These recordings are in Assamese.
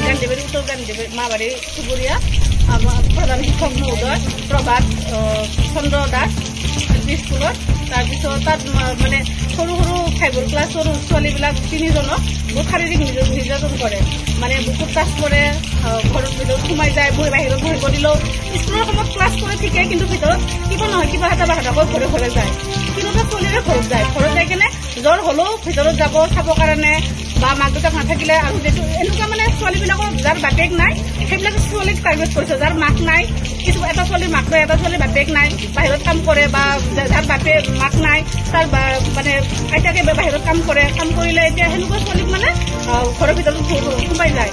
গান্ধীবাৰী উত্তৰ গান্ধীবাৰী মাহবাৰী চুবুৰীয়া প্ৰধান শিক্ষক মহোদয় প্ৰভাত চন্দ্ৰ দাস স্কুলত। তাৰপিছত তাত মানে সৰু সৰু 5 ক্লাছৰ ছোৱালীবিলাক 3জনক বহুত শাৰীৰিক নিৰ্যাতন কৰে, মানে বুকুত টাচ কৰে, ঘৰত ভিতৰত সোমাই যায়, বাহিৰত বহিব দিলেও স্কুলৰ সময়ত ক্লাছ কৰে ঠিকে, কিন্তু ভিতৰত কিবা নহয় কিবা এটা ঘৰে ঘৰে যায়। তিনিটা ছোৱালীৰে ঘৰত যাই কেনে জ্বৰ হ'লেও ভিতৰত যাব চাবৰ কাৰণে, বা মাক দেউতাক নাথাকিলে আৰু যিটো এনেকুৱা মানে ছোৱালীবিলাকৰ যাৰ বাপেক নাই সেইবিলাক ছোৱালীক টাৰ্গেট কৰিছে, যাৰ মাক নাই, কিছু এটা ছোৱালীৰ মাক নাই, এটা ছোৱালীৰ বাপেক নাই, বাহিৰত কাম কৰে, বা যাৰ বাপেক মাক নাই তাৰ মানে আইতাকে বাহিৰত কাম কৰিলে এতিয়া সেনেকুৱা ছোৱালীক মানে ঘৰৰ ভিতৰত সোমাই যায়।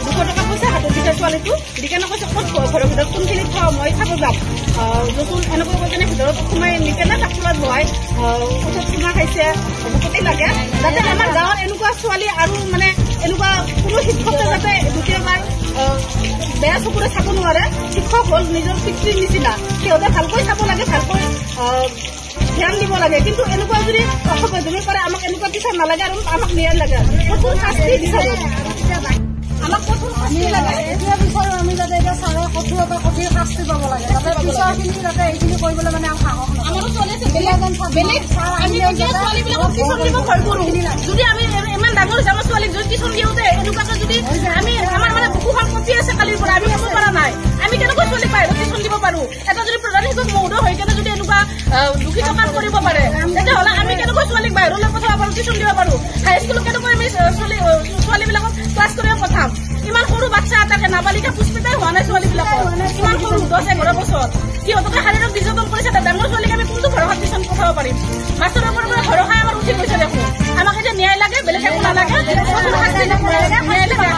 200 টকা পইচা হাতত দিছে ছোৱালীটো, দি কেনে কৈছে ক'ত ঘৰৰ ভিতৰত কোনখিনি খাওঁ মই চাব যাম, যতোন এনেকৈ কৈ কেনে ভিতৰত সোমাই নিকেনে ডাক্তৰত বহাই ঔষধ চুমা খাইছে, বুকতেই লাগে। যাতে আমাৰ গাঁৱত এনেকুৱা ছোৱালী আৰু মানে এনেকুৱা কোনো শিক্ষকে যাতে দ্বিতীয়বাৰ বেয়া চকুৰে চাব নোৱাৰে। শিক্ষক হ'ল নিজৰ পিতৃৰ নিচিনা, সিহঁতে ভালকৈ চাব লাগে, ভালকৈ ধ্যান দিব লাগে, কিন্তু এনেকুৱা যদি অসভ্য কৰে আমাক এনেকুৱা টিচাৰ নালাগে আৰু আমাক ন্যায় লাগে, কঠোৰ শাস্তি বিচাৰো, আমাক কঠোৰ শাস্তি লাগে। এতিয়া বিচাৰো আমি যাতে এতিয়া ছাৰে কঠোৰ শাস্তি পাব লাগে, যাতে টিচাৰখিনি যাতে এইখিনি কৰিবলৈ মানে সাহস নহয়। আমাৰো ছোৱালী আছে বেলেগ আমি ছোৱালীবিলাকক টিউচন দিব ভয় কৰোঁ। যদি আমি ইমান ডাঙৰ হৈছে আমাৰ ছোৱালীক যদি টিউচন দিওঁতে এনেকুৱাকে যদি আমি আমাৰ মানে বুকুখন কঁপি আছে কালিৰ পৰা, আমি ক'ব পৰা নাই আমি কেনেকৈ ছোৱালীক বাহিৰত টিউচন দিব পাৰোঁ। এটা যদি প্ৰধান শিক্ষক মহোদয় হৈ কেনে যদি এনেকুৱা দূষিত কাম কৰিব পাৰে তেতিয়াহ'লে আমি কেনেকৈ ছোৱালীক বাহিৰলৈ পঠাব পাৰোঁ, টিউচন দিব পাৰোঁ। হাইস্কুলত কেনেকৈ আমি ছোৱালীবিলাকক ক্লাছ কৰিব পঠাম। ইমান সৰু বাচ্চা এটাকে নাবালিকা পুষ্পিতাই হোৱা নাই ছোৱালীবিলাকৰ, ইমান সৰু 10-11 বছৰ, সিহঁতকে শাৰীৰিক নিৰ্যাতন কৰিছে। ডাঙৰ ছোৱালীক আমি কোনটো ভৰসাত টিউচন পঠাব পাৰিম? মাষ্টৰৰ ওপৰত ভৰসাই আমাৰ উঠি গৈছে দেখোন। আমাক এতিয়া ন্যায় লাগে, বেলেগ একো নালাগে, ন্যায় লাগে।